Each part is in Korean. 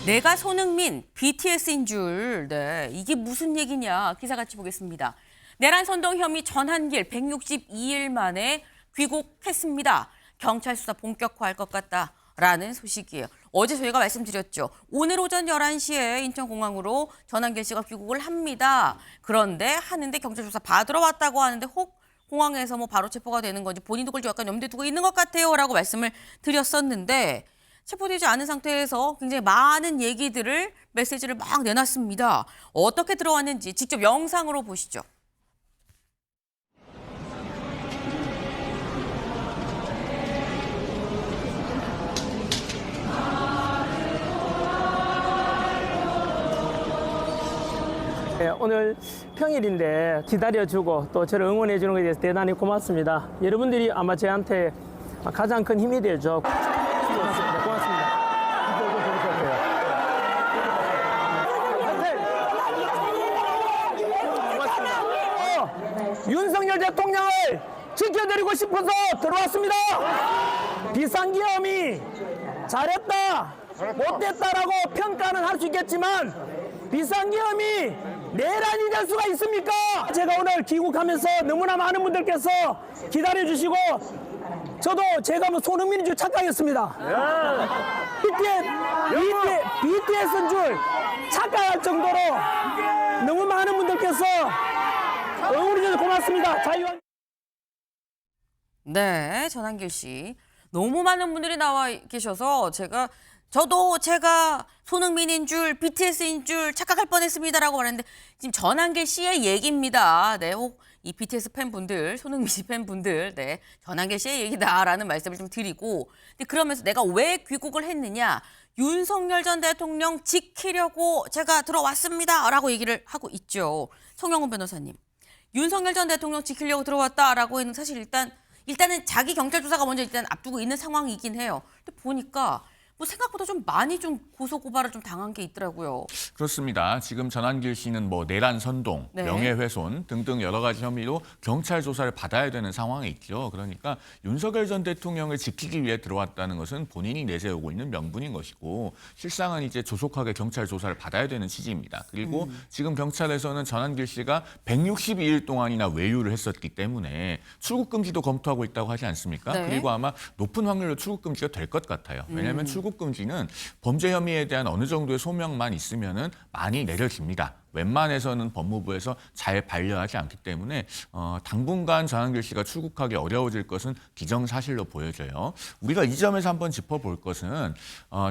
내가 손흥민, BTS인 줄. 네, 이게 무슨 얘기냐. 기사 같이 보겠습니다. 내란 선동 혐의 전한길 162일 만에 귀국했습니다. 경찰 수사 본격화할 것 같다라는 소식이에요. 어제 저희가 말씀드렸죠. 오늘 오전 11시에 인천공항으로 전한길 씨가 귀국을 합니다. 그런데 하는데 경찰 수사 받으러 왔다고 하는데 혹 공항에서 뭐 바로 체포가 되는 건지 본인도 그걸 약간 염두에 두고 있는 것 같아요 라고 말씀을 드렸었는데 체포되지 않은 상태에서 굉장히 많은 얘기들을 메시지를 막 내놨습니다. 어떻게 들어왔는지 직접 영상으로 보시죠. 네, 오늘 평일인데 기다려주고 또 저를 응원해주는 것에 대해서 대단히 고맙습니다. 여러분들이 아마 저한테 가장 큰 힘이 되죠. 고맙습니다. 윤석열 대통령을 지켜드리고 싶어서 들어왔습니다. 비상계엄이 잘했다, 못됐다라고 평가는 할 수 있겠지만 비상계엄이 내란이 될 수가 있습니까? 제가 오늘 귀국하면서 너무나 많은 분들께서 기다려주시고 저도 제가 뭐 손흥민인 줄 착각했습니다. BTS인 줄 착각할 정도로 너무 많은 분들께서 응원해주셔서 고맙습니다. 네, 전한길 씨. 너무 많은 분들이 나와 계셔서 저도 제가 손흥민인 줄, BTS인 줄 착각할 뻔했습니다라고 말했는데 지금 전한길 씨의 얘기입니다. 네, 혹 이 BTS 팬분들, 손흥민 씨 팬분들, 네, 전한길 씨의 얘기다라는 말씀을 좀 드리고, 근데 그러면서 내가 왜 귀국을 했느냐? 윤석열 전 대통령 지키려고 제가 들어왔습니다라고 얘기를 하고 있죠. 송영훈 변호사님, 윤석열 전 대통령 지키려고 들어왔다라고 했는 사실 일단은 자기 경찰 조사가 먼저 일단 앞두고 있는 상황이긴 해요. 근데 보니까 뭐 생각보다 좀 많이 좀 고소 고발을 좀 당한 게 있더라고요. 그렇습니다. 지금 전한길 씨는 뭐 내란 선동, 네. 명예훼손 등등 여러 가지 혐의로 경찰 조사를 받아야 되는 상황에 있죠. 그러니까 윤석열 전 대통령을 지키기 위해 들어왔다는 것은 본인이 내세우고 있는 명분인 것이고 실상은 이제 조속하게 경찰 조사를 받아야 되는 취지입니다. 그리고 지금 경찰에서는 전한길 씨가 162일 동안이나 외유를 했었기 때문에 출국 금지도 검토하고 있다고 하지 않습니까? 네. 그리고 아마 높은 확률로 출국 금지가 될 것 같아요. 왜냐하면 출국 금지는 범죄 혐의에 대한 어느 정도의 소명만 있으면은 많이 내려집니다. 웬만해서는 법무부에서 잘 반려하지 않기 때문에 당분간 전한길 씨가 출국하기 어려워질 것은 기정사실로 보여져요. 우리가 이 점에서 한번 짚어볼 것은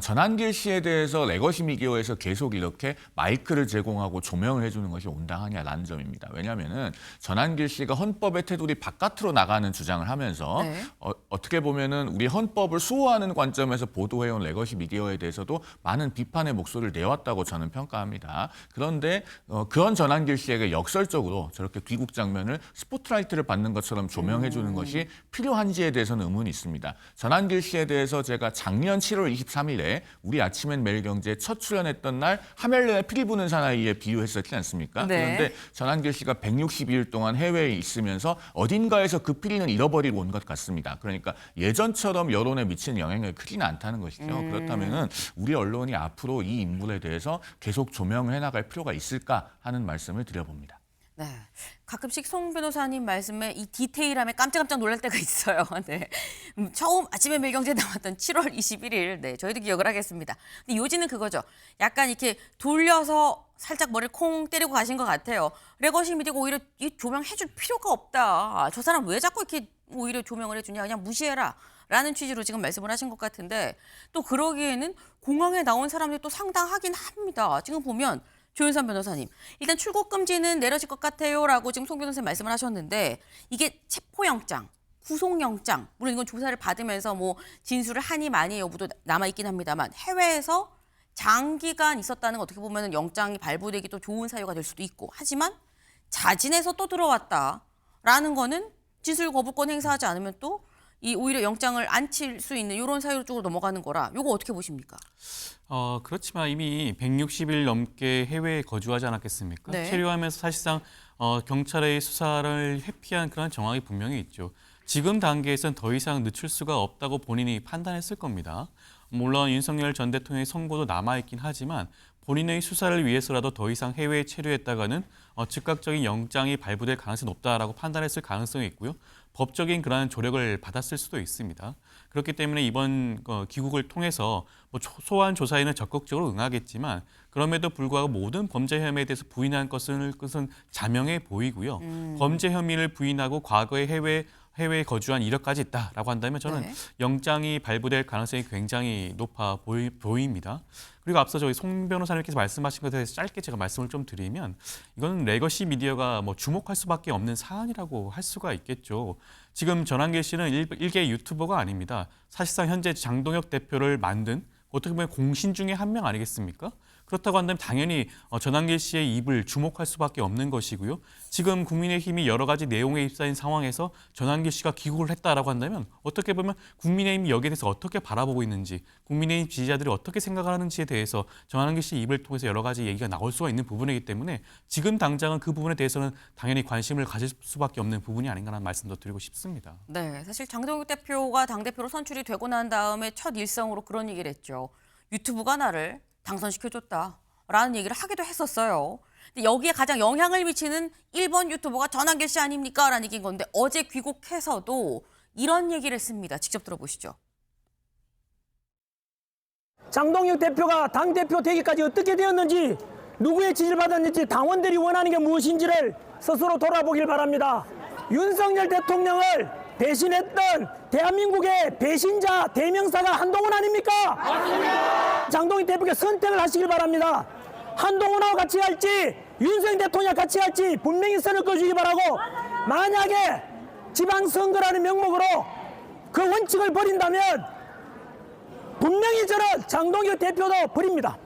전한길 씨에 대해서 레거시 미디어에서 계속 이렇게 마이크를 제공하고 조명을 해주는 것이 온당하냐라는 점입니다. 왜냐하면은 전한길 씨가 헌법의 테두리 바깥으로 나가는 주장을 하면서 네. 어떻게 보면은 우리 헌법을 수호하는 관점에서 보도해온 레거시 미디어에 대해서도 많은 비판의 목소리를 내왔다고 저는 평가합니다. 그런데 그런 전한길 씨에게 역설적으로 저렇게 귀국 장면을 스포트라이트를 받는 것처럼 조명해 주는 것이 필요한지에 대해서는 의문이 있습니다. 전한길 씨에 대해서 제가 작년 7월 23일에 우리 아침엔 매일경제에 첫 출연했던 날 하멜른의 피리 부는 사나이에 비유했었지 않습니까? 네. 그런데 전한길 씨가 162일 동안 해외에 있으면서 어딘가에서 그 피리는 잃어버리고 온 것 같습니다. 그러니까 예전처럼 여론에 미치는 영향력이 크지는 않다는 것이죠. 그렇다면은 우리 언론이 앞으로 이 인물에 대해서 계속 조명을 해나갈 필요가 있을까 하는 말씀을 드려봅니다. 네, 가끔씩 송 변호사님 말씀에 이 디테일함에 깜짝깜짝 놀랄 때가 있어요. 네, 처음 아침에 매일경제에 나왔던 7월 21일, 네, 저희도 기억을 하겠습니다. 근데 요지는 그거죠. 약간 이렇게 돌려서 살짝 머리를 콩 때리고 가신 것 같아요. 레거시 미디어가 오히려 이 조명해줄 필요가 없다. 저 사람 왜 자꾸 이렇게 오히려 조명을 해주냐. 그냥 무시해라. 라는 취지로 지금 말씀을 하신 것 같은데 또 그러기에는 공항에 나온 사람들이 또 상당하긴 합니다. 지금 보면 조윤선 변호사님, 일단 출국 금지는 내려질 것 같아요라고 지금 송 변호사님 말씀을 하셨는데 이게 체포영장, 구속영장, 물론 이건 조사를 받으면서 뭐 진술을 하니 많이 여부도 남아 있긴 합니다만 해외에서 장기간 있었다는 거 어떻게 보면 영장이 발부되기 또 좋은 사유가 될 수도 있고 하지만 자진해서 또 들어왔다라는 거는 진술 거부권 행사하지 않으면 또 이 오히려 영장을 안 칠 수 있는 이런 사유 쪽으로 넘어가는 거라 이거 어떻게 보십니까? 그렇지만 이미 160일 넘게 해외에 거주하지 않았겠습니까? 네. 체류하면서 사실상 경찰의 수사를 회피한 그런 정황이 분명히 있죠. 지금 단계에선 더 이상 늦출 수가 없다고 본인이 판단했을 겁니다. 물론 윤석열 전 대통령의 선고도 남아있긴 하지만 본인의 수사를 위해서라도 더 이상 해외에 체류했다가는 즉각적인 영장이 발부될 가능성이 높다라고 판단했을 가능성이 있고요. 법적인 그러한 조력을 받았을 수도 있습니다. 그렇기 때문에 이번 귀국을 통해서 소환 조사에는 적극적으로 응하겠지만 그럼에도 불구하고 모든 범죄 혐의에 대해서 부인한 것은 자명해 보이고요. 범죄 혐의를 부인하고 과거에 해외에 거주한 이력까지 있다라고 한다면 저는 네. 영장이 발부될 가능성이 굉장히 높아 보입니다. 그리고 앞서 저희 송 변호사님께서 말씀하신 것에 대해서 짧게 제가 말씀을 좀 드리면 이건 레거시 미디어가 주목할 수밖에 없는 사안이라고 할 수가 있겠죠. 지금 전한길 씨는 일개 유튜버가 아닙니다. 사실상 현재 장동혁 대표를 만든 어떻게 보면 공신 중에 한 명 아니겠습니까? 그렇다고 한다면 당연히 전한길 씨의 입을 주목할 수밖에 없는 것이고요. 지금 국민의힘이 여러 가지 내용에 휩싸인 상황에서 전한길 씨가 귀국을 했다라고 한다면 어떻게 보면 국민의힘이 여기에 대해서 어떻게 바라보고 있는지, 국민의힘 지지자들이 어떻게 생각을 하는지에 대해서 전한길 씨 입을 통해서 여러 가지 얘기가 나올 수가 있는 부분이기 때문에 지금 당장은 그 부분에 대해서는 당연히 관심을 가질 수밖에 없는 부분이 아닌가라는 말씀도 드리고 싶습니다. 네, 사실 장동혁 대표가 당대표로 선출이 되고 난 다음에 첫 일성으로 그런 얘기를 했죠. 유튜브가 나를 당선시켜줬다라는 얘기를 하기도 했었어요. 근데 여기에 가장 영향을 미치는 1번 유튜버가 전한길 씨 아닙니까? 라는 얘기인 건데 어제 귀국해서도 이런 얘기를 했습니다. 직접 들어보시죠. 장동혁 대표가 당대표 되기까지 어떻게 되었는지, 누구의 지지를 받았는지, 당원들이 원하는 게 무엇인지를 스스로 돌아보길 바랍니다. 윤석열 대통령을 배신했던 대한민국의 배신자 대명사가 한동훈 아닙니까? 맞습니다. 장동혁 대표께 선택을 하시길 바랍니다. 한동훈하고 같이 갈지 윤석열 대통령과 같이 갈지 분명히 선을 꺼주기 바라고, 만약에 지방선거라는 명목으로 그 원칙을 버린다면 분명히 저는 장동혁 대표도 버립니다.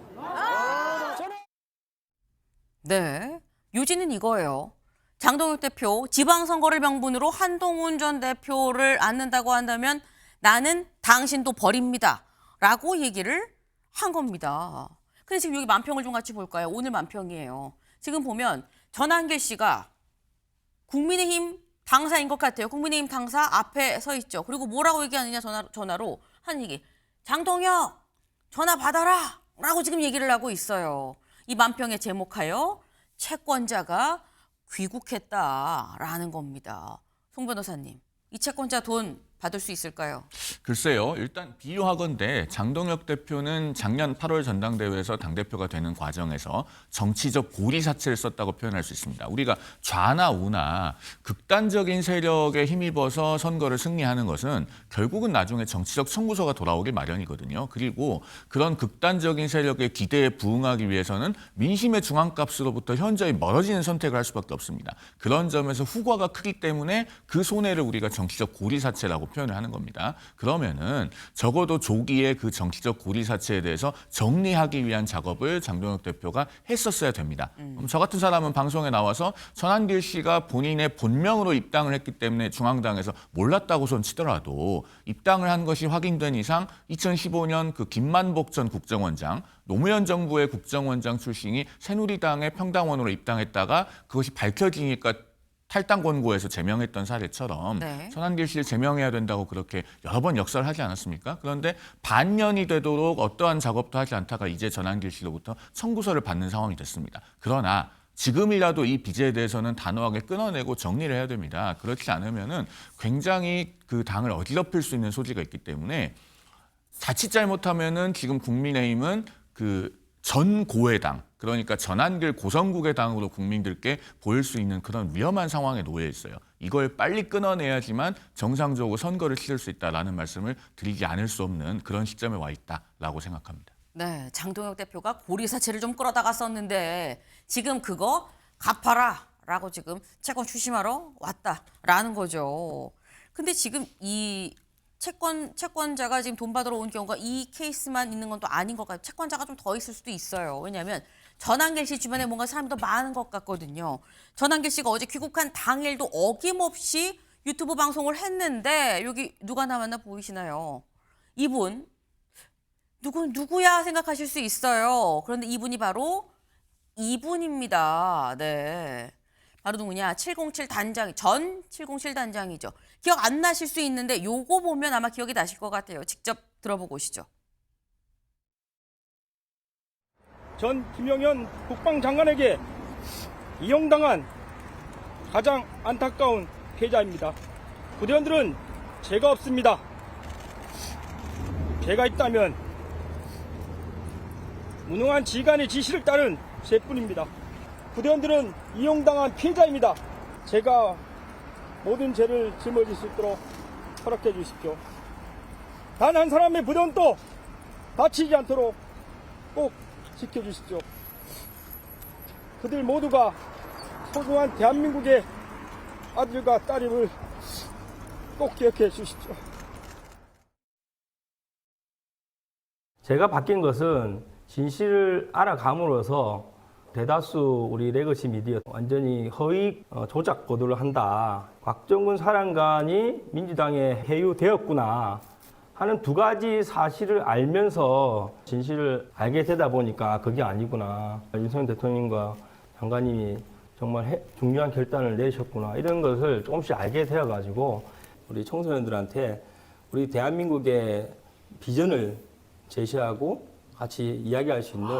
네, 요지는 이거예요. 장동혁 대표 지방선거를 명분으로 한동훈 전 대표를 안는다고 한다면 나는 당신도 버립니다. 라고 얘기를 한 겁니다. 근데 지금 여기 만평을 좀 같이 볼까요? 오늘 만평이에요. 지금 보면 전한길 씨가 국민의힘 당사인 것 같아요. 국민의힘 당사 앞에 서 있죠. 그리고 뭐라고 얘기하느냐 전화로 한 얘기. 장동혁 전화 받아라 라고 지금 얘기를 하고 있어요. 이 만평에 제목하여 채권자가 귀국했다라는 겁니다. 송 변호사님, 이 채권자 돈 받을 수 있을까요? 글쎄요. 일단 비유하건대 장동혁 대표는 작년 8월 전당대회에서 당대표가 되는 과정에서 정치적 고리사체를 썼다고 표현할 수 있습니다. 우리가 좌나 우나 극단적인 세력에 힘입어서 선거를 승리하는 것은 결국은 나중에 정치적 청구서가 돌아오길 마련이거든요. 그리고 그런 극단적인 세력의 기대에 부응하기 위해서는 민심의 중앙값으로부터 현저히 멀어지는 선택을 할 수밖에 없습니다. 그런 점에서 후과가 크기 때문에 그 손해를 우리가 정치적 고리사체라고 표현을 하는 겁니다. 그러면은 적어도 조기에 그 정치적 고리사체에 대해서 정리하기 위한 작업을 장동혁 대표가 했었어야 됩니다. 그럼 저 같은 사람은 방송에 나와서 전한길 씨가 본인의 본명으로 입당을 했기 때문에 중앙당에서 몰랐다고 손 치더라도 입당을 한 것이 확인된 이상 2015년 그 김만복 전 국정원장, 노무현 정부의 국정원장 출신이 새누리당의 평당원으로 입당했다가 그것이 밝혀지니까 탈당 권고에서 제명했던 사례처럼 네. 전한길 씨를 제명해야 된다고 그렇게 여러 번 역설을 하지 않았습니까? 그런데 반년이 되도록 어떠한 작업도 하지 않다가 이제 전한길 씨로부터 청구서를 받는 상황이 됐습니다. 그러나 지금이라도 이 빚에 대해서는 단호하게 끊어내고 정리를 해야 됩니다. 그렇지 않으면은 굉장히 그 당을 어지럽힐 수 있는 소지가 있기 때문에 자칫 잘못하면은 지금 국민의힘은 그 전 고해당, 그러니까 전한길 고성국의 당으로 국민들께 보일 수 있는 그런 위험한 상황에 놓여 있어요. 이걸 빨리 끊어내야지만 정상적으로 선거를 치를 수 있다라는 말씀을 드리지 않을 수 없는 그런 시점에 와 있다라고 생각합니다. 네, 장동혁 대표가 고리사체를 좀 끌어다가 썼는데 지금 그거 갚아라 라고 지금 채권 추심하러 왔다라는 거죠. 근데 지금 이 채권자가 지금 돈 받으러 온 경우가 이 케이스만 있는 건 또 아닌 것 같아요. 채권자가 좀 더 있을 수도 있어요. 왜냐하면 전한길 씨 주변에 뭔가 사람이 더 많은 것 같거든요. 전한길 씨가 어제 귀국한 당일도 어김없이 유튜브 방송을 했는데 여기 누가 나왔나 보이시나요? 이분 누구야 생각하실 수 있어요. 그런데 이분이 바로 이분입니다. 네. 바로 누구냐? 707 단장, 전 707 단장이죠. 기억 안 나실 수 있는데 요거 보면 아마 기억이 나실 것 같아요. 직접 들어보고 오시죠. 전 김영현 국방장관에게 이용당한 가장 안타까운 패자입니다. 부대원들은 죄가 없습니다. 죄가 있다면 무능한 지휘관의 지시를 따른 죄뿐입니다. 부대원들은 이용당한 피해자입니다. 제가 모든 죄를 짊어질 수 있도록 허락해 주십시오. 단 한 사람의 부대원도 다치지 않도록 꼭 지켜주십시오. 그들 모두가 소중한 대한민국의 아들과 딸임을 꼭 기억해 주십시오. 제가 바뀐 것은 진실을 알아감으로써 대다수 우리 레거시 미디어 완전히 허위 조작 보도를 한다. 곽정근 사령관이 민주당에 해유되었구나 하는 두 가지 사실을 알면서 진실을 알게 되다 보니까 그게 아니구나. 윤석열 대통령과 장관님이 정말 중요한 결단을 내셨구나. 이런 것을 조금씩 알게 되어가지고 우리 청소년들한테 우리 대한민국의 비전을 제시하고 같이 이야기할 수 있는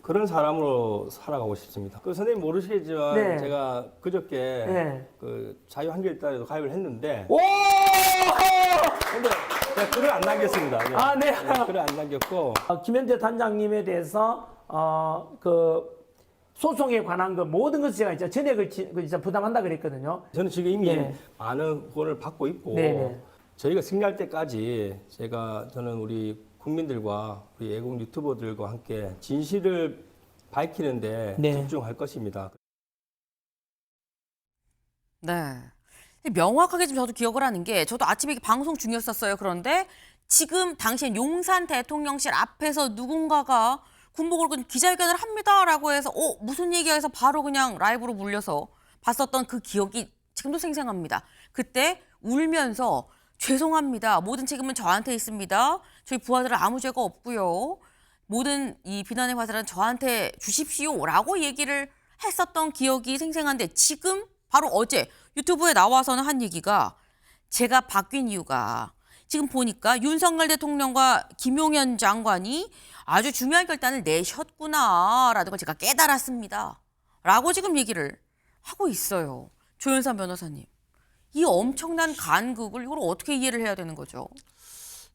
그런 사람으로 살아가고 싶습니다. 그 선생님 모르시겠지만 네. 제가 그저께 네. 그 자유한국당에도 가입을 했는데 오! 근데 제가 글을 안 남겼습니다. 네. 아, 네. 글을 안 남겼고 김현태 단장님에 대해서 그 소송에 관한 그 모든 것을 제가 이제 전액을 부담한다 그랬거든요. 저는 지금 이미 네. 많은 후원을 받고 있고 네. 저희가 승리할 때까지 저는 우리 국민들과 우리 애국 유튜버들과 함께 진실을 밝히는데 네. 집중할 것입니다. 네. 명확하게 좀 저도 기억을 하는 게 저도 아침에 이게 방송 중이었었어요. 그런데 지금 당시엔 용산 대통령실 앞에서 누군가가 군복을 기자회견을 합니다라고 해서 무슨 얘기야 해서 바로 그냥 라이브로 물려서 봤었던 그 기억이 지금도 생생합니다. 그때 울면서 죄송합니다. 모든 책임은 저한테 있습니다. 저희 부하들은 아무 죄가 없고요. 모든 이 비난의 화살은 저한테 주십시오라고 얘기를 했었던 기억이 생생한데 지금 바로 어제 유튜브에 나와서는 한 얘기가 제가 바뀐 이유가 지금 보니까 윤석열 대통령과 김용현 장관이 아주 중요한 결단을 내셨구나라는 걸 제가 깨달았습니다. 라고 지금 얘기를 하고 있어요. 조현선 변호사님. 이 엄청난 간극을 이걸 어떻게 이해를 해야 되는 거죠?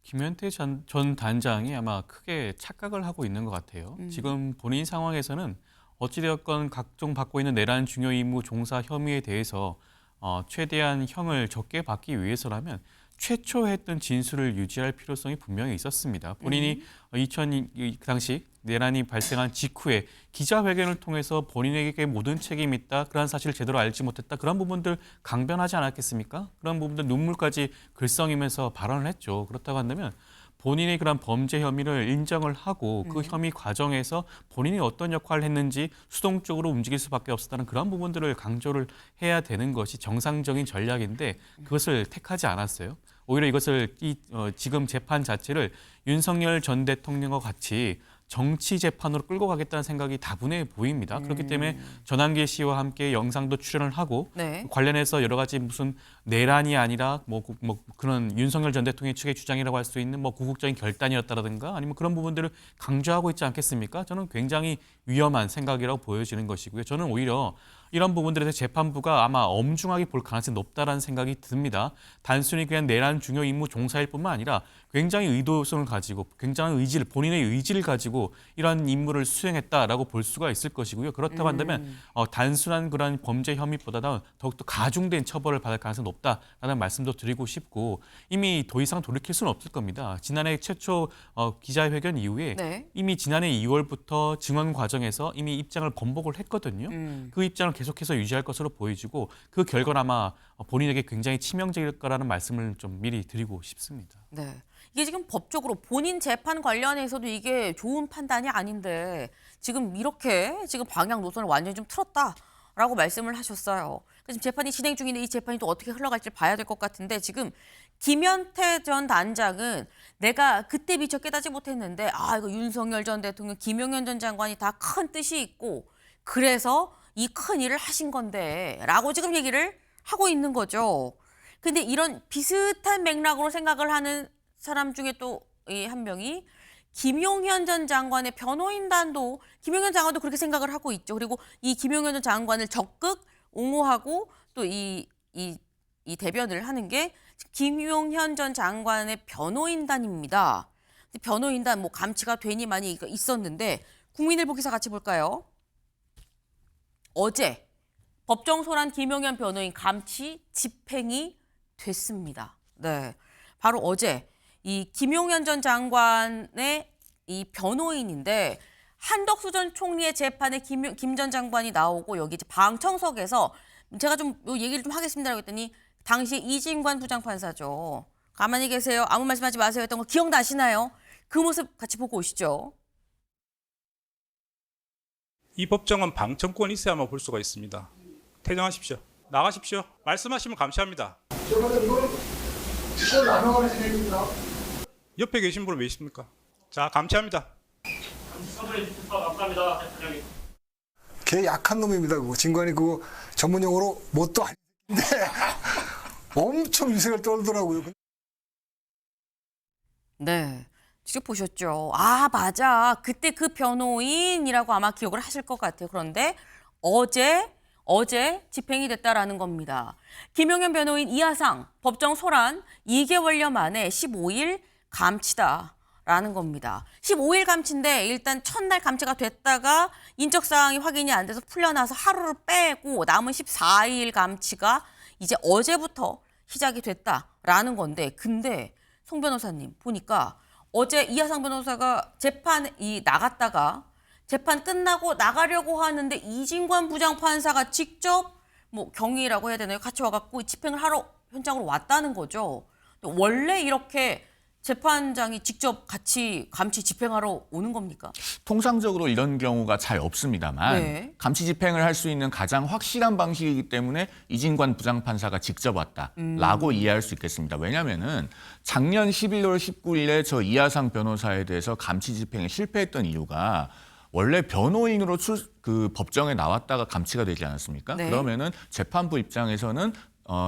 김현태 전 단장이 아마 크게 착각을 하고 있는 것 같아요. 지금 본인 상황에서는 어찌되었건 각종 받고 있는 내란 중요 임무 종사 혐의에 대해서 최대한 형을 적게 받기 위해서라면 최초 했던 진술을 유지할 필요성이 분명히 있었습니다. 본인이 그 당시 내란이 발생한 직후에 기자회견을 통해서 본인에게 모든 책임이 있다. 그런 사실을 제대로 알지 못했다. 그런 부분들 강변하지 않았겠습니까? 그런 부분들 눈물까지 글썽이면서 발언을 했죠. 그렇다고 한다면 본인의 그런 범죄 혐의를 인정을 하고 그 혐의 과정에서 본인이 어떤 역할을 했는지 수동적으로 움직일 수밖에 없었다는 그런 부분들을 강조를 해야 되는 것이 정상적인 전략인데 그것을 택하지 않았어요. 오히려 이것을 지금 재판 자체를 윤석열 전 대통령과 같이 정치 재판으로 끌고 가겠다는 생각이 다분해 보입니다. 그렇기 때문에 전한길 씨와 함께 영상도 출연을 하고 네. 관련해서 여러 가지 무슨 내란이 아니라 뭐 그런 윤석열 전 대통령 측의 주장이라고 할 수 있는 뭐 구국적인 결단이었다라든가 아니면 그런 부분들을 강조하고 있지 않겠습니까? 저는 굉장히 위험한 생각이라고 보여지는 것이고요. 저는 오히려 이런 부분들에 대해서 재판부가 아마 엄중하게 볼 가능성이 높다라는 생각이 듭니다. 단순히 그냥 내란 중요 임무 종사일 뿐만 아니라 굉장히 의도성을 가지고 굉장한 의지를 본인의 의지를 가지고 이러한 임무를 수행했다라고 볼 수가 있을 것이고요. 그렇다고 한다면 단순한 그런 범죄 혐의보다는 더욱더 가중된 처벌을 받을 가능성이 높다라는 말씀도 드리고 싶고 이미 더 이상 돌이킬 수는 없을 겁니다. 지난해 최초 기자회견 이후에 네. 이미 지난해 2월부터 증언 과정에서 이미 입장을 번복을 했거든요. 그 입장을 계속해서 유지할 것으로 보여지고 그 결과는 아마 본인에게 굉장히 치명적일 거라는 말씀을 좀 미리 드리고 싶습니다. 네. 이게 지금 법적으로 본인 재판 관련해서도 이게 좋은 판단이 아닌데 지금 이렇게 지금 방향 노선을 완전히 좀 틀었다라고 말씀을 하셨어요. 지금 재판이 진행 중인데 이 재판이 또 어떻게 흘러갈지 봐야 될 것 같은데 지금 김현태 전 단장은 내가 그때 미처 깨닫지 못했는데 이거 윤석열 전 대통령, 김용현 전 장관이 다 큰 뜻이 있고 그래서 이 큰 일을 하신 건데라고 지금 얘기를 하고 있는 거죠. 근데 이런 비슷한 맥락으로 생각을 하는 사람 중에 또 한 명이 김용현 전 장관의 변호인단도 김용현 장관도 그렇게 생각을 하고 있죠. 그리고 이 김용현 전 장관을 적극 옹호하고 또 이 대변을 하는 게 김용현 전 장관의 변호인단입니다. 변호인단 뭐 감치가 되니 많이 있었는데 국민일보 기사 같이 볼까요? 어제 법정 소란 김용현 변호인 감치 집행이 됐습니다. 네, 바로 어제 이 김용현 전 장관의 이 변호인인데 한덕수 전 총리의 재판에 김 전 장관이 나오고 여기 이제 방청석에서 제가 좀 얘기를 좀 하겠습니다라고 했더니 당시 이진관 부장판사죠. 가만히 계세요. 아무 말씀하지 마세요 했던 거 기억나시나요? 그 모습 같이 보고 오시죠. 이 법정은 방청권이 있어야만 볼 수가 있습니다. 퇴장하십시오. 나가십시오. 말씀하시면 감시합니다. 옆에 계신 분은 왜 있습니까? 자, 감시합니다. 걔 약한 놈입니다. 그거 진관이 그거 전문 용어로 뭣도 아닌데 엄청 유색을 떨더라고요. 네, 직접 보셨죠. 아, 맞아. 그때 그 변호인이라고 아마 기억을 하실 것 같아요. 그런데 어제 집행이 됐다라는 겁니다. 김용현 변호인 이하상 법정 소란 2개월여 만에 15일 감치다라는 겁니다. 15일 감치인데 일단 첫날 감치가 됐다가 인적 사항이 확인이 안 돼서 풀려나서 하루를 빼고 남은 14일 감치가 이제 어제부터 시작이 됐다라는 건데, 근데 송 변호사님 보니까 어제 이하상 변호사가 나갔다가 재판 끝나고 나가려고 하는데 이진관 부장판사가 직접 뭐 경위라고 해야 되나요? 같이 와갖고 집행을 하러 현장으로 왔다는 거죠. 원래 이렇게 재판장이 직접 같이 감치 집행하러 오는 겁니까? 통상적으로 이런 경우가 잘 없습니다만 네. 감치 집행을 할 수 있는 가장 확실한 방식이기 때문에 이진관 부장판사가 직접 왔다라고 이해할 수 있겠습니다. 왜냐하면은 작년 11월 19일에 저 이하상 변호사에 대해서 감치 집행에 실패했던 이유가 원래 변호인으로 법정에 나왔다가 감치가 되지 않았습니까? 네. 그러면은 재판부 입장에서는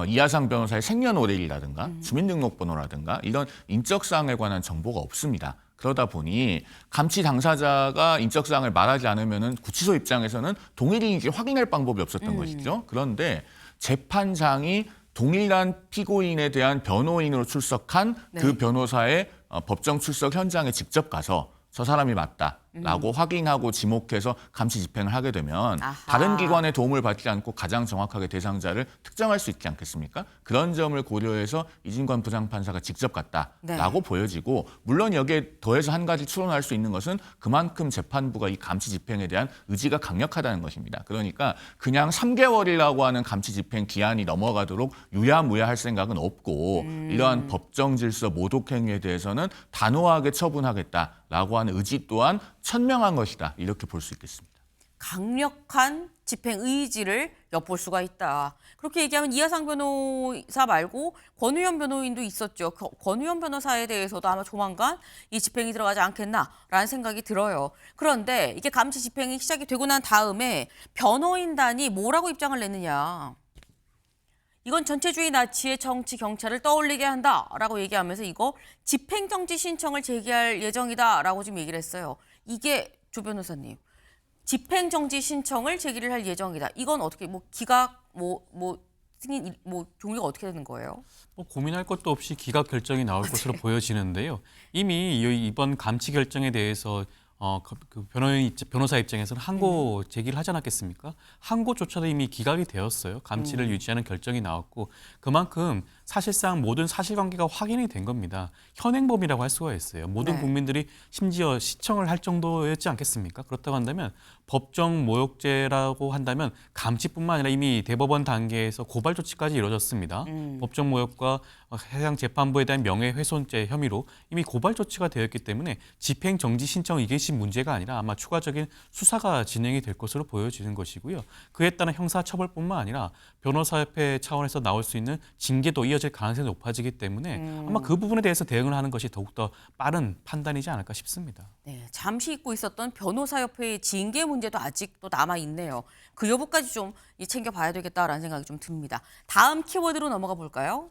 이하상 변호사의 생년월일이라든가 주민등록번호라든가 이런 인적사항에 관한 정보가 없습니다. 그러다 보니 감치 당사자가 인적사항을 말하지 않으면 구치소 입장에서는 동일인지 확인할 방법이 없었던 것이죠. 그런데 재판장이 동일한 피고인에 대한 변호인으로 출석한 그 변호사의 법정 출석 현장에 직접 가서 저 사람이 맞다라고 확인하고 지목해서 감시 집행을 하게 되면 아하. 다른 기관의 도움을 받지 않고 가장 정확하게 대상자를 특정할 수 있지 않겠습니까? 그런 점을 고려해서 이진관 부장판사가 직접 갔다라고 보여지고, 물론 여기에 더해서 한 가지 추론할 수 있는 것은 그만큼 재판부가 이 감시 집행에 대한 의지가 강력하다는 것입니다. 그러니까 그냥 3개월이라고 하는 감시 집행 기한이 넘어가도록 유야무야할 생각은 없고 이러한 법정 질서 모독 행위에 대해서는 단호하게 처분하겠다라고 하는 의지 또한 천명한 것이다, 이렇게 볼 수 있겠습니다. 강력한 집행 의지를 엿볼 수가 있다. 그렇게 얘기하면 이하상 변호사 말고 권우현 변호인도 있었죠. 권우현 변호사에 대해서도 아마 조만간 이 집행이 들어가지 않겠나라는 생각이 들어요. 그런데 이게 감시 집행이 시작이 되고 난 다음에 변호인단이 뭐라고 입장을 냈느냐. 이건 전체주의 나치의 정치 경찰을 떠올리게 한다라고 얘기하면서 이거 집행정지 신청을 제기할 예정이다라고 지금 얘기를 했어요. 이게 조 변호사님, 집행정지 신청을 제기를 할 예정이다. 이건 어떻게 기각 승인 종류가 어떻게 되는 거예요? 고민할 것도 없이 기각 결정이 나올 것으로 보여지는데요. 이미 이번 감치 결정에 대해서 그 변호사 입장에서는 항고 제기를 하지 않았겠습니까? 항고조차도 이미 기각이 되었어요. 감치를 유지하는 결정이 나왔고, 그만큼 사실상 모든 사실관계가 확인이 된 겁니다. 현행범이라고 할 수가 있어요. 모든 네. 국민들이 심지어 시청을 할 정도였지 않겠습니까? 그렇다고 한다면 법정 모욕죄라고 한다면 감치뿐만 아니라 이미 대법원 단계에서 고발 조치까지 이루어졌습니다. 법정 모욕과 해당 재판부에 대한 명예훼손죄 혐의로 이미 고발 조치가 되었기 때문에 집행 정지 신청 이것이 문제가 아니라 아마 추가적인 수사가 진행이 될 것으로 보여지는 것이고요. 그에 따른 형사처벌뿐만 아니라 변호사협회 차원에서 나올 수 있는 징계도 이어 이어질 가능성이 높아지기 때문에 아마 그 부분에 대해서 대응을 하는 것이 더욱더 빠른 판단이지 않을까 싶습니다. 네, 잠시 잊고 있었던 변호사협회의 징계 문제도 아직도 남아 있네요. 그 여부까지 좀 챙겨봐야 되겠다라는 생각이 좀 듭니다. 다음 키워드로 넘어가 볼까요?